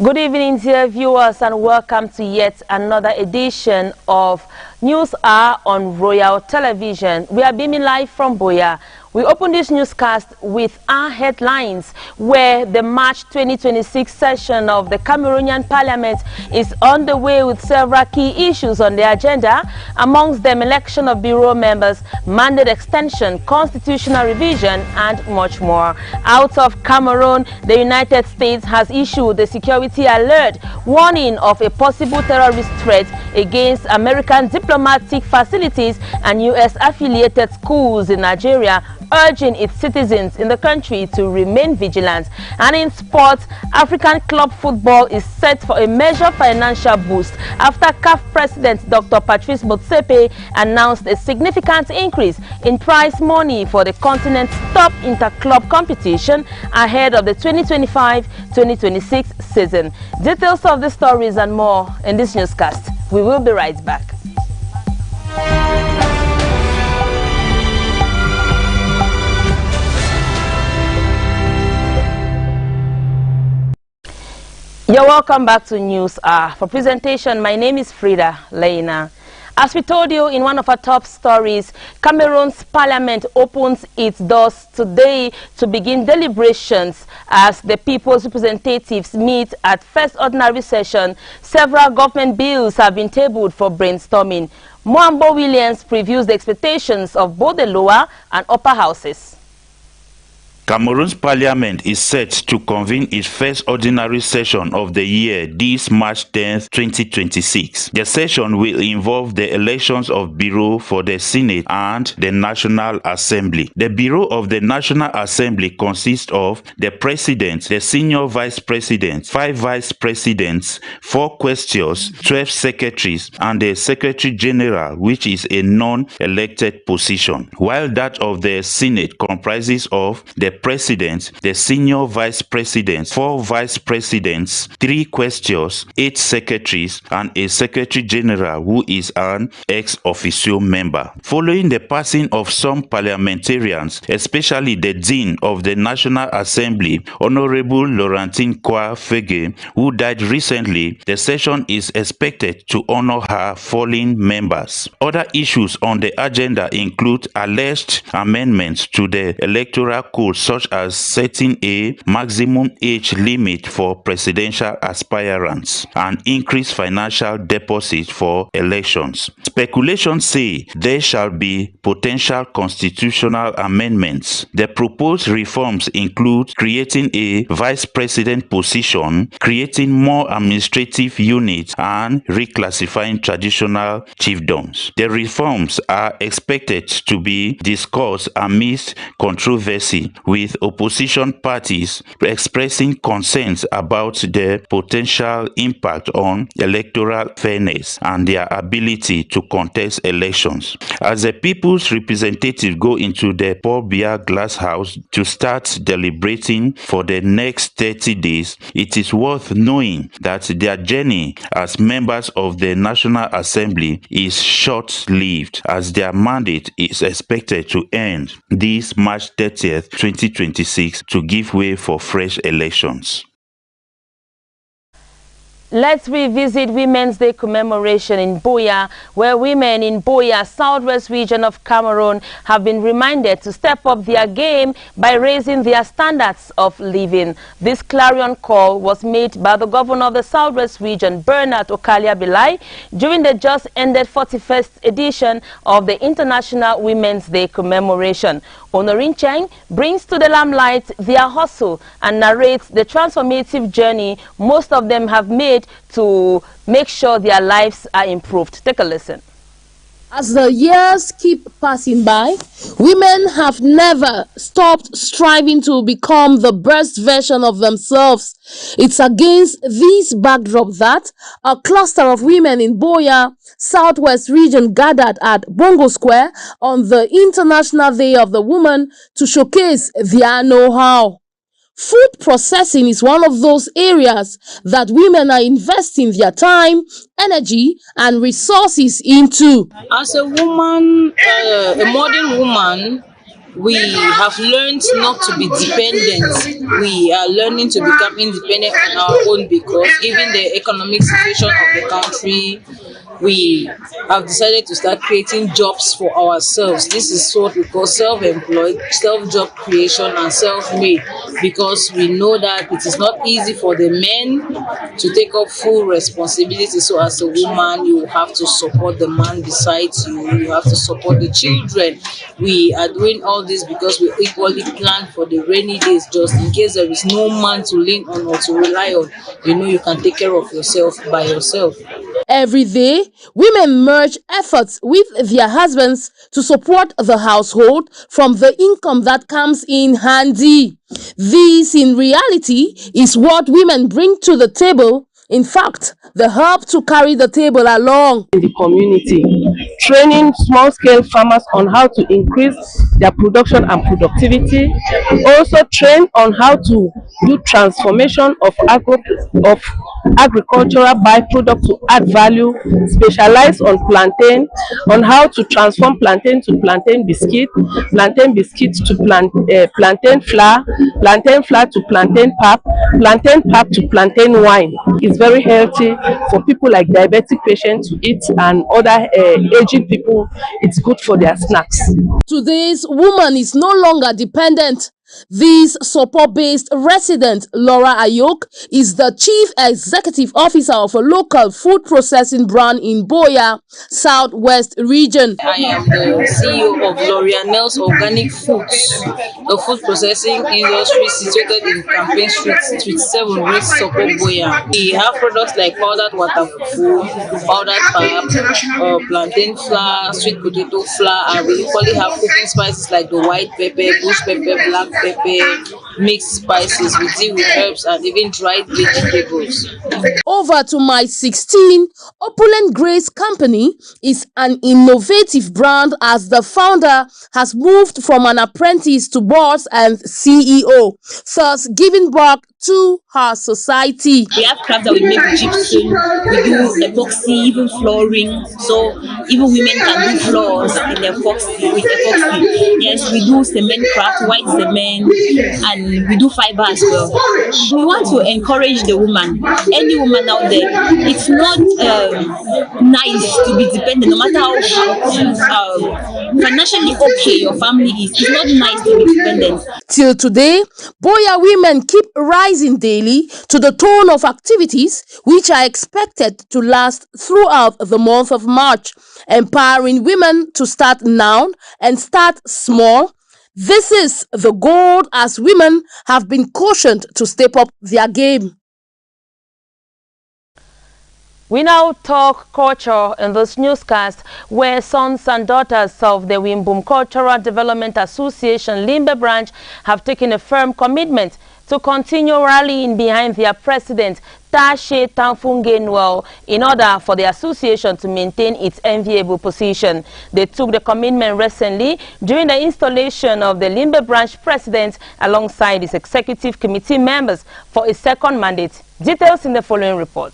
Good evening, dear viewers, and welcome to yet another edition of News Hour on Royal Television. We are beaming live from Buea. We open this newscast with our headlines, where the March 2026 session of the Cameroonian Parliament is on the way with several key issues on the agenda, amongst them election of bureau members, mandate extension, constitutional revision, and much more. Out of Cameroon, the United States has issued a security alert warning of a possible terrorist threat against American diplomatic facilities and U.S.-affiliated schools in Nigeria, urging its citizens in the country to remain vigilant. And in sports, African club football is set for a major financial boost after CAF President Dr. Patrice Motsepe announced a significant increase in prize money for the continent's top inter-club competition ahead of the 2025-2026 season. Details of the stories and more in this newscast. We will be right back. You're welcome back to News Hour. For presentation, my name is Frida Leina. As we told you in one of our top stories, Cameroon's parliament opens its doors today to begin deliberations as the people's representatives meet at first ordinary session. Several government bills have been tabled for brainstorming. Mwambo Williams previews the expectations of both the lower and upper houses. Cameroon's parliament is set to convene its first ordinary session of the year this March 10, 2026. The session will involve the elections of Bureau for the Senate and the National Assembly. The Bureau of the National Assembly consists of the President, the Senior Vice President, 5 Vice Presidents, 4 Quaestors, 12 Secretaries, and the Secretary General, which is a non-elected position, while that of the Senate comprises of the President, the Senior Vice President, 4 Vice Presidents, 3 Quaestors, 8 Secretaries, and a Secretary General who is an ex officio member. Following the passing of some parliamentarians, especially the Dean of the National Assembly, Honorable Laurentine Kwa Fege, who died recently, the session is expected to honor her fallen members. Other issues on the agenda include alleged amendments to the Electoral Code, such as setting a maximum age limit for presidential aspirants and increased financial deposits for elections. Speculations say there shall be potential constitutional amendments. The proposed reforms include creating a vice president position, creating more administrative units, and reclassifying traditional chiefdoms. The reforms are expected to be discussed amidst controversy, with opposition parties expressing concerns about the potential impact on electoral fairness and their ability to contest elections. As the people's representatives go into the Paul Biya Glass House to start deliberating for the next 30 days, it is worth knowing that their journey as members of the National Assembly is short-lived, as their mandate is expected to end this March 30th, 2026, to give way for fresh elections. Let's revisit Women's Day commemoration in Buea, where women in Buea, southwest region of Cameroon, have been reminded to step up their game by raising their standards of living. This clarion call was made by the governor of the southwest region, Bernard Okalia Bilai, during the just ended 41st edition of the International Women's Day commemoration. Honorin Cheng brings to the limelight their hustle and narrates the transformative journey most of them have made to make sure their lives are improved. Take a listen. As the years keep passing by, women have never stopped striving to become the best version of themselves. It's against this backdrop that a cluster of women in Buea, southwest region, gathered at Bongo Square on the International Day of the Woman to showcase their know-how. Food processing is one of those areas that women are investing their time, energy, and resources into. As a woman, a modern woman, We have learned not to be dependent. We are learning to become independent on our own because even the economic situation of the country, we have decided to start creating jobs for ourselves. This is what we call self-employed, self-job creation and self-made, because we know that it is not easy for the men to take up full responsibility. So as a woman, you have to support the man beside you, you have to support the children. We are doing all this because we equally plan for the rainy days, just in case there is no man to lean on or to rely on. You know, you can take care of yourself by yourself. Every day, women merge efforts with their husbands to support the household from the income that comes in handy. This, in reality, is what women bring to the table. In fact, the help to carry the table along. In the community, training small-scale farmers on how to increase their production and productivity, also train on how to do transformation of agricultural byproduct to add value, specialize on plantain, on how to transform plantain to plantain biscuit to plantain flour to plantain pap to plantain wine. It's very healthy for people like diabetic patients to eat, and other aging people. It's good for their snacks. Today's woman is no longer dependent. This support-based resident, Laura Ayok, is the Chief Executive Officer of a local food processing brand in Boya, Southwest region. I am the CEO of L'Oreal's Organic Foods, a food processing industry situated in Campaign Street 7, West Support Boya. We have products like powdered waterfufu, powdered pap, plantain flour, sweet potato flour, and we equally have cooking spices like the white pepper, bush pepper, black pepper, mixed spices. We deal with herbs and even dried vegetables. Over to My 16, Opulent Grace Company is an innovative brand as the founder has moved from an apprentice to boss and CEO, thus giving back to her society. We have crafts that we make with gypsum, we do epoxy, even flooring, so even women can do floors in epoxy, with epoxy. Yes, we do cement craft, white cement, and we do fiber as well. We want to encourage the woman, any woman out there. It's not nice to be dependent, no matter how financially okay your family is. It's not nice to be dependent. Till today, Boya women keep rising daily to the tone of activities which are expected to last throughout the month of March, empowering women to start now and start small. This is the goal, as women have been cautioned to step up their game. We now talk culture in this newscast, where sons and daughters of the Wimbum Cultural Development Association Limbe branch have taken a firm commitment to continue rallying behind their president, Tashe Tamfungenwell, in order for the association to maintain its enviable position. They took the commitment recently during the installation of the Limbe branch president alongside his executive committee members for a second mandate. Details in the following report.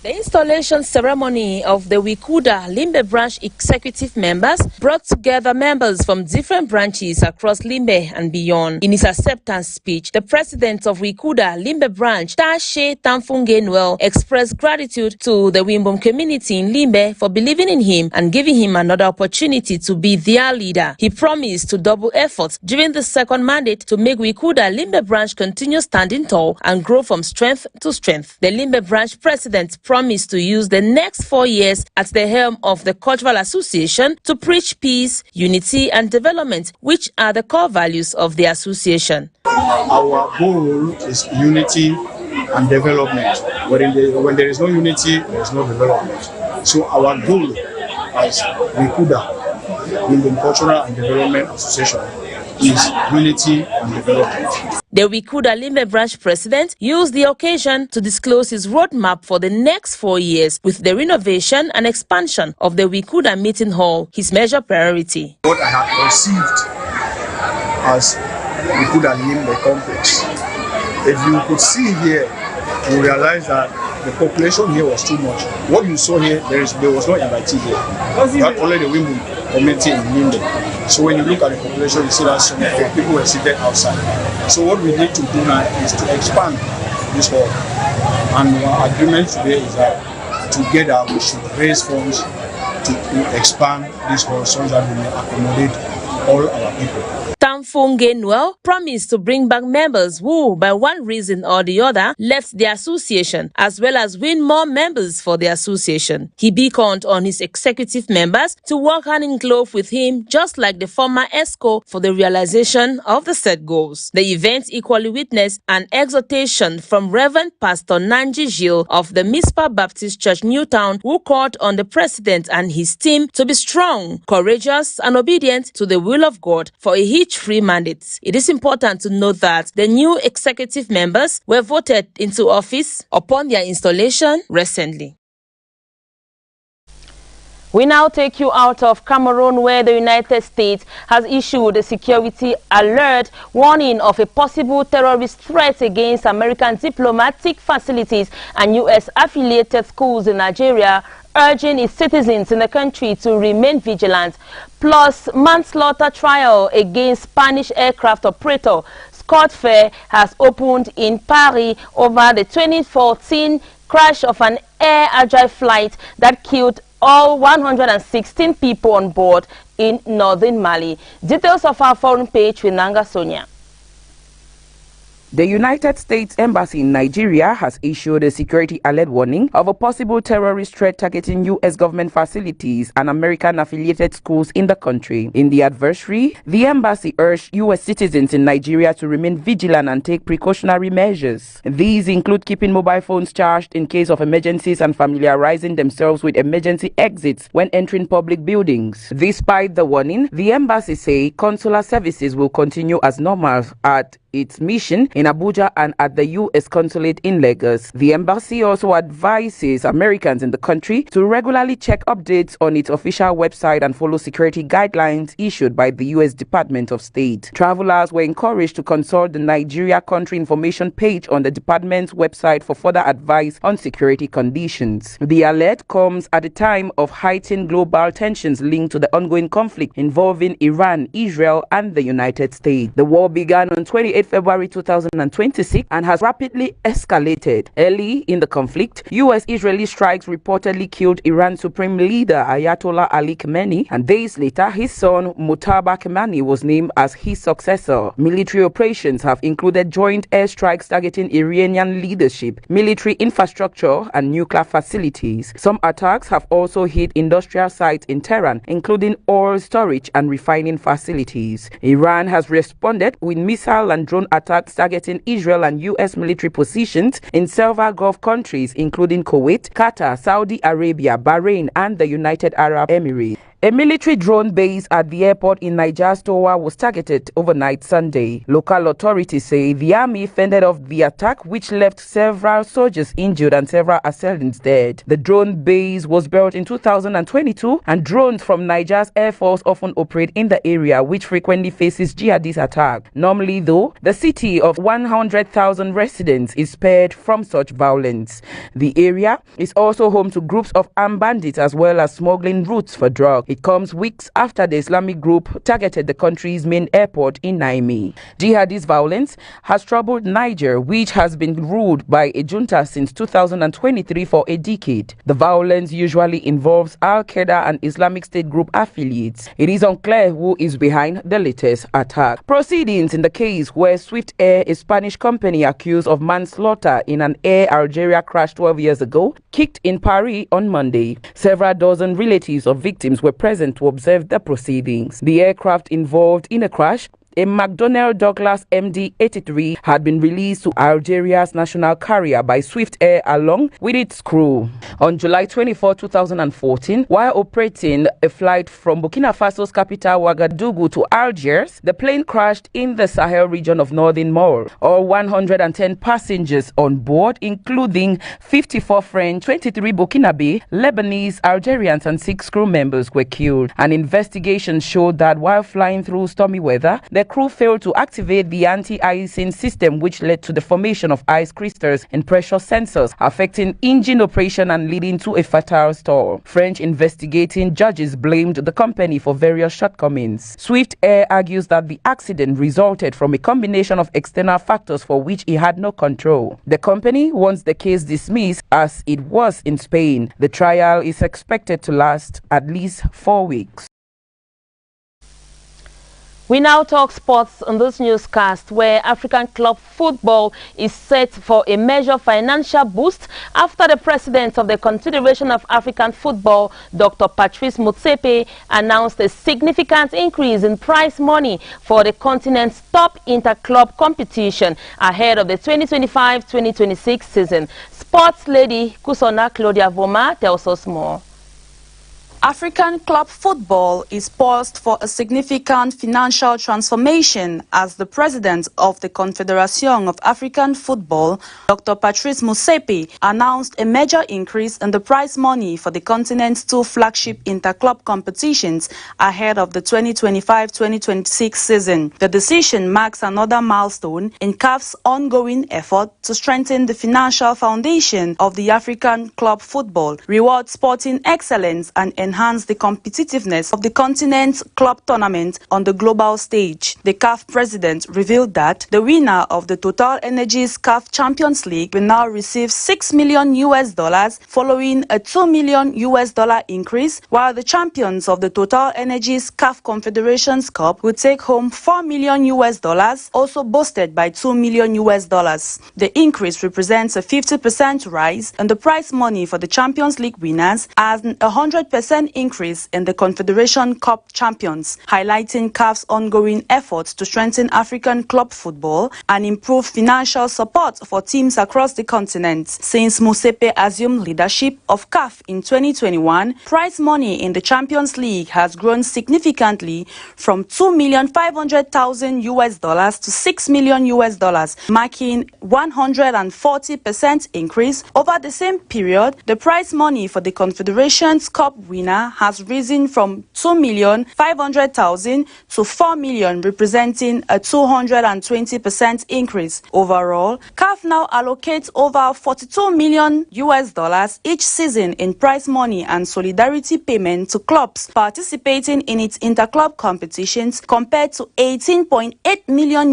The installation ceremony of the Wikuda Limbe branch executive members brought together members from different branches across Limbe and beyond. In his acceptance speech, the president of Wikuda Limbe branch, Tashe Tamfungenwell, expressed gratitude to the Wimbum community in Limbe for believing in him and giving him another opportunity to be their leader. He promised to double efforts during the second mandate to make Wikuda Limbe branch continue standing tall and grow from strength to strength. The Limbe branch president promised to use the next 4 years at the helm of the Cultural Association to preach peace, unity and development, which are the core values of the association. Our goal is unity and development. When there is no unity, there is no development. So our goal as Wikuda, Wimbum Cultural and Development Association, is unity and development. The Wikuda Limbe branch president used the occasion to disclose his roadmap for the next 4 years with the renovation and expansion of the Wikuda meeting hall, his major priority. What I have conceived as Wikuda Limbe complex, if you could see here, you realize that the population here was too much. What you saw here, there was no invitee here. Not only the Wimbum community in Linde. So when you look at the population, you see that some people were seated outside. So what we need to do now is to expand this hall. And our agreement today is that together we should raise funds to expand this hall so that we may accommodate all our people. Tamfunge Noel promised to bring back members who, by one reason or the other, left the association, as well as win more members for the association. He beckoned on his executive members to work hand in glove with him, just like the former ESCO, for the realization of the set goals. The event equally witnessed an exhortation from Reverend Pastor Nanji Gil of the Mispa Baptist Church Newtown, who called on the president and his team to be strong, courageous, and obedient to the will of God for a hitch-free mandate. It is important to note that the new executive members were voted into office upon their installation recently. We now take you out of Cameroon, where the United States has issued a security alert warning of a possible terrorist threat against American diplomatic facilities and U.S.-affiliated schools in Nigeria, urging its citizens in the country to remain vigilant. Plus, manslaughter trial against Spanish aircraft operator Scott Fair has opened in Paris over the 2014 crash of an Air Agile flight that killed all 116 people on board in northern Mali. Details of our foreign page with Nanga Sonia. The United States Embassy in Nigeria has issued a security alert warning of a possible terrorist threat targeting U.S. government facilities and American-affiliated schools in the country. In the advisory, the embassy urged U.S. citizens in Nigeria to remain vigilant and take precautionary measures. These include keeping mobile phones charged in case of emergencies and familiarizing themselves with emergency exits when entering public buildings. Despite the warning, the embassy say consular services will continue as normal at its mission in Abuja and at the U.S. consulate in Lagos. The embassy also advises Americans in the country to regularly check updates on its official website and follow security guidelines issued by the U.S. Department of State. Travelers were encouraged to consult the Nigeria Country Information page on the department's website for further advice on security conditions. The alert comes at a time of heightened global tensions linked to the ongoing conflict involving Iran, Israel, and the United States. The war began on 28 February 2026 and has rapidly escalated. Early in the conflict, U.S.-Israeli strikes reportedly killed Iran's supreme leader Ayatollah Ali Khamenei, and days later his son Mujtaba Khamenei was named as his successor. Military operations have included joint airstrikes targeting Iranian leadership, military infrastructure, and nuclear facilities. Some attacks have also hit industrial sites in Tehran, including oil storage and refining facilities. Iran has responded with missile and drone attacks targeting Israel and U.S. military positions in several Gulf countries, including Kuwait, Qatar, Saudi Arabia, Bahrain, and the United Arab Emirates. A military drone base at the airport in Niger's Towa was targeted overnight Sunday. Local authorities say the army fended off the attack, which left several soldiers injured and several assailants dead. The drone base was built in 2022, and drones from Niger's Air Force often operate in the area, which frequently faces jihadist attack. Normally, though, the city of 100,000 residents is spared from such violence. The area is also home to groups of armed bandits as well as smuggling routes for drugs. It comes weeks after the Islamic group targeted the country's main airport in Niamey. Jihadist violence has troubled Niger, which has been ruled by a junta since 2023 for a decade. The violence usually involves Al-Qaeda and Islamic State group affiliates. It is unclear who is behind the latest attack. Proceedings in the case where Swift Air, a Spanish company accused of manslaughter in an Air Algeria crash 12 years ago, kicked in Paris on Monday. Several dozen relatives of victims were present to observe the proceedings. The aircraft involved in a crash, a McDonnell Douglas MD-83, had been released to Algeria's national carrier by Swift Air along with its crew. On July 24, 2014, while operating a flight from Burkina Faso's capital Ouagadougou to Algiers, the plane crashed in the Sahel region of northern Mali. All 110 passengers on board, including 54 French, 23 Burkinabe, Lebanese, Algerians, and 6 crew members, were killed. An investigation showed that while flying through stormy weather, the the crew failed to activate the anti-icing system, which led to the formation of ice crystals and pressure sensors, affecting engine operation and leading to a fatal stall. French investigating judges blamed the company for various shortcomings. Swift Air argues that the accident resulted from a combination of external factors for which it had no control. The company wants the case dismissed as it was in Spain. The trial is expected to last at least 4 weeks. We now talk sports on this newscast, where African club football is set for a major financial boost after the president of the Confederation of African Football, Dr. Patrice Motsepe, announced a significant increase in prize money for the continent's top inter-club competition ahead of the 2025-2026 season. Sports lady Kusona Claudia Voma tells us more. African club football is poised for a significant financial transformation as the president of the Confederation of African Football, Dr. Patrice Motsepe, announced a major increase in the prize money for the continent's two flagship inter-club competitions ahead of the 2025-2026 season. The decision marks another milestone in CAF's ongoing effort to strengthen the financial foundation of the African club football, reward sporting excellence, and enhance the competitiveness of the continent's club tournament on the global stage. The CAF president revealed that the winner of the Total Energies CAF Champions League will now receive $6 million following a $2 million increase, while the champions of the Total Energies CAF Confederations Cup will take home $4 million also boosted by $2 million. The increase represents a 50% rise in the prize money for the Champions League winners and a 100% increase in the Confederation Cup champions, highlighting CAF's ongoing efforts to strengthen African club football and improve financial support for teams across the continent. Since Motsepe assumed leadership of CAF in 2021, prize money in the Champions League has grown significantly from $2,500,000 to $6 million, marking 140% increase. Over the same period, the prize money for the Confederations Cup winner has risen from $2,500,000 to $4 million, representing a 220% increase. Overall, CAF now allocates over $42 million each season in prize money and solidarity payment to clubs participating in its interclub competitions, compared to $18.8 million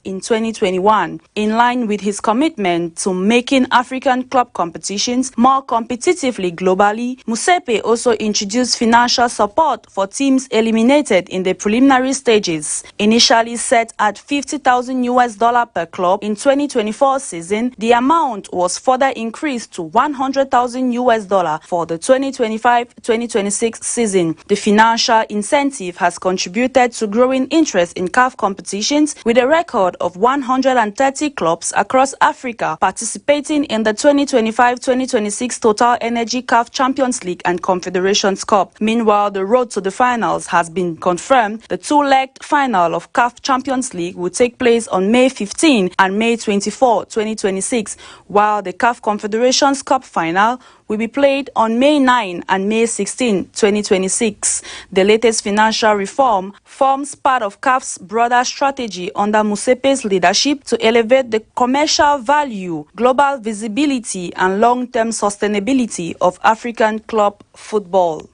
in 2021. In line with his commitment to making African club competitions more competitively globally, Motsepe also introduced financial support for teams eliminated in the preliminary stages. Initially set at $50,000 per club in 2024 season, the amount was further increased to $100,000 for the 2025-2026 season. The financial incentive has contributed to growing interest in CAF competitions, with a record of 130 clubs across Africa participating in the 2025-2026 Total Energy CAF Champions League and Confederations Cup. Meanwhile, the road to the finals has been confirmed. The two-legged final of CAF Champions League will take place on May 15 and May 24, 2026, while the CAF Confederations Cup final will be played on May 9 and May 16, 2026. The latest financial reform forms part of CAF's broader strategy under Motsepe's leadership to elevate the commercial value, global visibility, and long-term sustainability of African club football.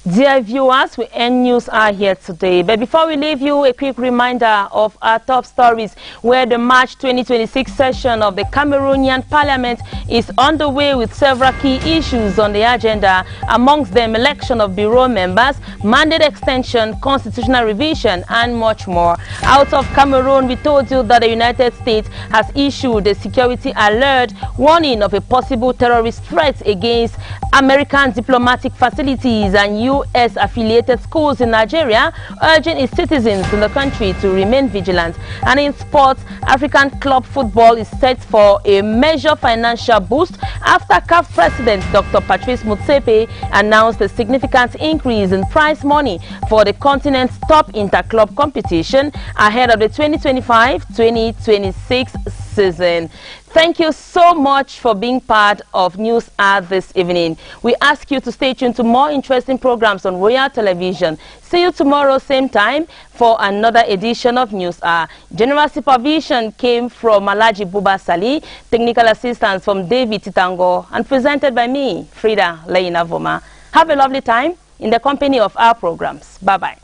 Dear viewers, we end News Hour here today. But before we leave you, a quick reminder of our top stories, where the March 2026 session of the Cameroonian Parliament is underway with several key issues on the agenda, amongst them election of bureau members, mandate extension, constitutional revision, and much more. Out of Cameroon, we told you that the United States has issued a security alert warning of a possible terrorist threat against American diplomatic facilities and U.S.-affiliated schools in Nigeria, urging its citizens in the country to remain vigilant. And in sports, African club football is set for a major financial boost after CAF President Dr. Patrice Motsepe announced a significant increase in prize money for the continent's top interclub competition ahead of the 2025-2026 season. Thank you so much for being part of News Hour this evening. We ask you to stay tuned to more interesting programs on Royal Television. See you tomorrow, same time, for another edition of News Hour. General supervision came from Malaji Buba Sali, technical assistance from David Titango, and presented by me, Frida Leina Voma. Have a lovely time in the company of our programs. Bye-bye.